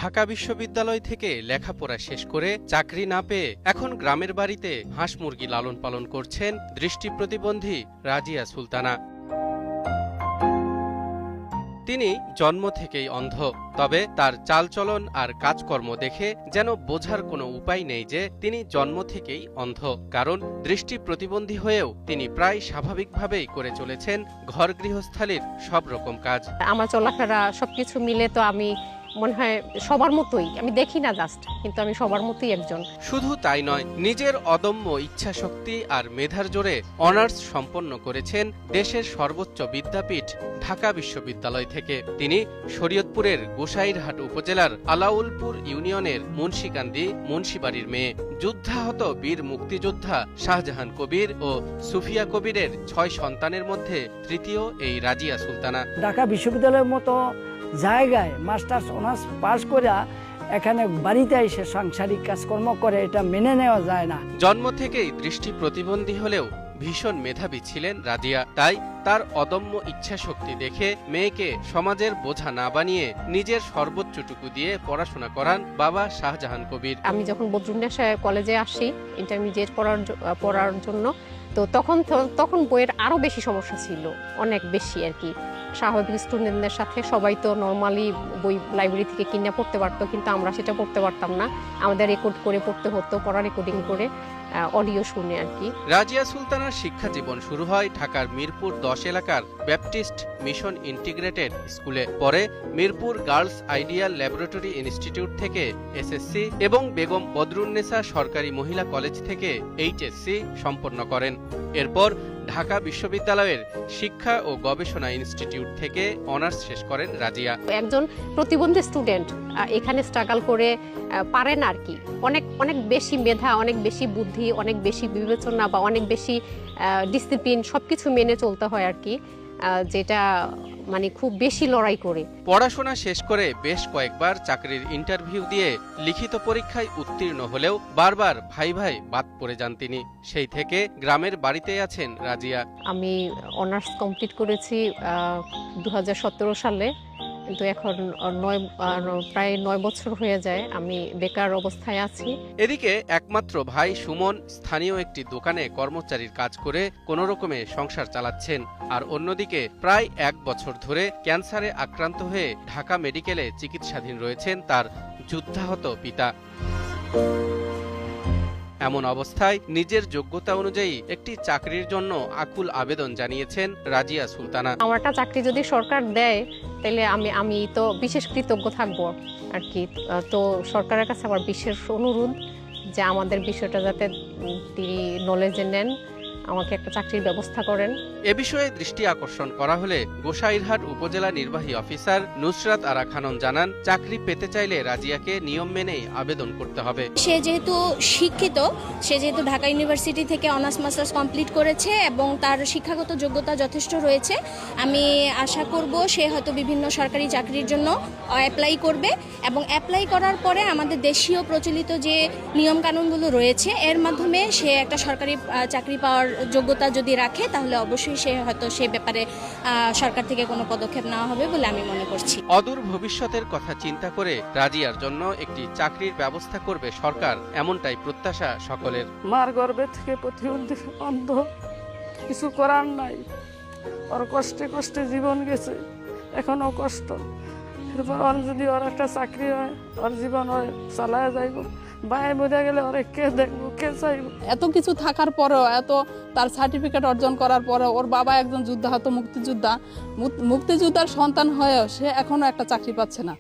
ঢাকা বিশ্ববিদ্যালয় থেকে লেখাপড়া শেষ করে চাকরি না পেয়ে এখন গ্রামের বাড়িতে হাঁস মুরগি লালন পালন করছেন দৃষ্টি প্রতিবন্ধী রাজিয়া সুলতানা। তিনি জন্ম থেকেই অন্ধ, তবে তার চালচলন আর কাজকর্ম দেখে যেন বোঝার কোনো উপায় নেই যে তিনি জন্ম থেকেই অন্ধ। কারণ দৃষ্টি প্রতিবন্ধী হয়েও তিনি প্রায় স্বাভাবিকভাবেই করে চলেছেন ঘর গৃহস্থালির সব রকম কাজ। আমার চলাফেরা সবকিছু মিলে তো আমি মনে হয় সবার মতোই, আমি দেখি না জাস্ট, কিন্তু আমি সবার মতোই একজন। শুধু তাই নয়, নিজের অদম্য ইচ্ছাশক্তি আর মেধার জোরে অনার্স সম্পন্ন করেছেন দেশের সর্বোচ্চ বিদ্যাপীঠ ঢাকা বিশ্ববিদ্যালয় থেকে। তিনি শরীয়তপুরের গোসাইরহাট উপজেলার আলাউলপুর ইউনিয়নের মুন্সিকান্দি মুন্সিবাড়ির মেয়ে। যুদ্ধাহত বীর মুক্তিযোদ্ধা শাহজাহান কবির ও সুফিয়া কবিরের 6 সন্তানের মধ্যে তৃতীয় এই রাজিয়া সুলতানা। ঢাকা বিশ্ববিদ্যালয়ের মতো জায়গায় মাস্টার্স অনার্স পাশ করে এখানে বাড়িতে এসে সাংসারিক কাজকর্ম করে, এটা মেনে নেওয়া যায় না। জন্ম থেকেই দৃষ্টি প্রতিবন্ধী হলেও ভীষণ মেধাবী ছিলেন রাজিয়া। তাই তার অদম্য ইচ্ছাশক্তি দেখে মেয়েকে সমাজের বোঝা না বানিয়ে নিজের সর্বোচ্চটুকু দিয়ে পড়াশোনা করান বাবা শাহজাহান কবির। আমি যখন বদরুন্নেসা কলেজে আসি ইন্টারমিডিয়েট পড়ার জন্য, তো তখন বইয়ের আরো বেশি সমস্যা ছিল, অনেক বেশি আর কি। স্বাভাবিক স্টুডেন্টদের সাথে সবাই তো নর্মালি বই লাইব্রেরি থেকে কিনে পড়তে পারতো, কিন্তু আমরা সেটা পড়তে পারতাম না। আমাদের রেকর্ড করে পড়তে হতো, পড়া রেকর্ডিং করে অডিও শুনে আর কি। রাজিয়া সুলতানার শিক্ষা জীবন শুরু হয় ঢাকার মিরপুর 10 এলাকার ব্যাপটিস্ট মিশন ইন্টিগ্রেটেড স্কুলে। পরে Mirpur girls ideal laboratory institute থেকে এসএসসি এবং বেগম বদরুন্নেসা সরকারি মহিলা কলেজ থেকে এইচএসসি সম্পন্ন করেন। এরপর ঢাকা বিশ্ববিদ্যালয়ের শিক্ষা ও গবেষণা ইনস্টিটিউট থেকে অনার্স শেষ করেন রাজিয়া। একজন প্রতিবন্ধী স্টুডেন্ট এখানে স্ট্রাগল করে পারেন আর কি, অনেক অনেক বেশি মেধা, অনেক বেশি বুদ্ধি, অনেক বেশি বিবেচনা বা অনেক বেশি ডিসিপ্লিন সবকিছু মেনে চলতে হয় আর কি, যেটা মানে খুব বেশি লড়াই করে। পড়াশোনা শেষ করে বেশ কয়েকবার চাকরির ইন্টারভিউ দিয়ে লিখিত পরীক্ষায় উত্তীর্ণ হলেও বারবার ভাই বাদ পড়ে যান তিনি। সেই থেকে গ্রামের বাড়িতে আছেন রাজিয়া। আমি অনার্স কমপ্লিট করেছি 2017 সালে, কিন্তু এখন প্রায় 9 বছর হয়ে যায় আমি বেকার অবস্থায় আছি। এদিকে একমাত্র ভাই সুমন স্থানীয় একটি দোকানে কর্মচারীর কাজ করে কোনো রকমে সংসার চালাচ্ছেন, আর অন্যদিকে প্রায় 1 বছর ধরে ক্যান্সারে আক্রান্ত হয়ে ঢাকা মেডিকেলে চিকিৎসাধীন রয়েছেন তার যুদ্ধাহত পিতা। এমন অবস্থায় নিজের যোগ্যতা অনুযায়ী একটি চাকরির জন্য আকুল আবেদন জানিয়েছেন রাজিয়া সুলতানা। আমার একটা চাকরি যদি সরকার দেয় তাহলে আমি তো বিশেষ কৃতজ্ঞ থাকবো আর কি। তো সরকারের কাছে আমার বিশেষ অনুরোধ যে আমাদের বিষয়টা যাতে তিনি নলেজে নেন, আমাকে একটা চাকরির ব্যবস্থা করেন। এ বিষয়ে দৃষ্টি আকর্ষণ করা হলে গোসাইরহাট উপজেলা নির্বাহী অফিসার নুসরাত আরা খানম জানান, চাকরি পেতে চাইলে রাজিয়াকে নিয়ম মেনেই আবেদন করতে হবে। সে যেহেতু শিক্ষিত, সে যেহেতু ঢাকা ইউনিভার্সিটি থেকে অনার্স মাস্টার্স কমপ্লিট করেছে এবং তার শিক্ষাগত যোগ্যতা যথেষ্ট রয়েছে, আমি আশা করব সে হয়তো বিভিন্ন সরকারি চাকরির জন্য অ্যাপ্লাই করবে এবং অ্যাপ্লাই করার পরে আমাদের দেশীয় প্রচলিত যে নিয়মকানুনগুলো রয়েছে এর মাধ্যমে সে একটা সরকারি চাকরি পাওয়ার যোগ্যতা যদি রাখে তাহলে অবশ্যই সে হয়তো সে ব্যাপারে সরকার থেকে কোনো পদক্ষেপ নেওয়া হবে বলে আমি মনে করছি। অদূর ভবিষ্যতের কথা চিন্তা করে রাজিয়ার জন্য একটি চাকরির ব্যবস্থা করবে সরকার, এমনটাই প্রত্যাশা সকলের। মার গর্ভে থেকে প্রতিবন্ধী অন্ধ, কিছু করার নাই, ওর কষ্টে কষ্টে জীবন গেছে, এখনো কষ্ট। এরপর ওর যদি ওর একটা চাকরি হয়, ওর জীবন হয় চালায় যাইব, বাইরে বোঝা গেলে ওরে কে দেখবো, কে চাইব। এত কিছু থাকার পরেও, এত তার সার্টিফিকেট অর্জন করার পরেও ওর বাবা একজন যুদ্ধাহত মুক্তিযোদ্ধার সন্তান হয়েও সে এখনো একটা চাকরি পাচ্ছে না।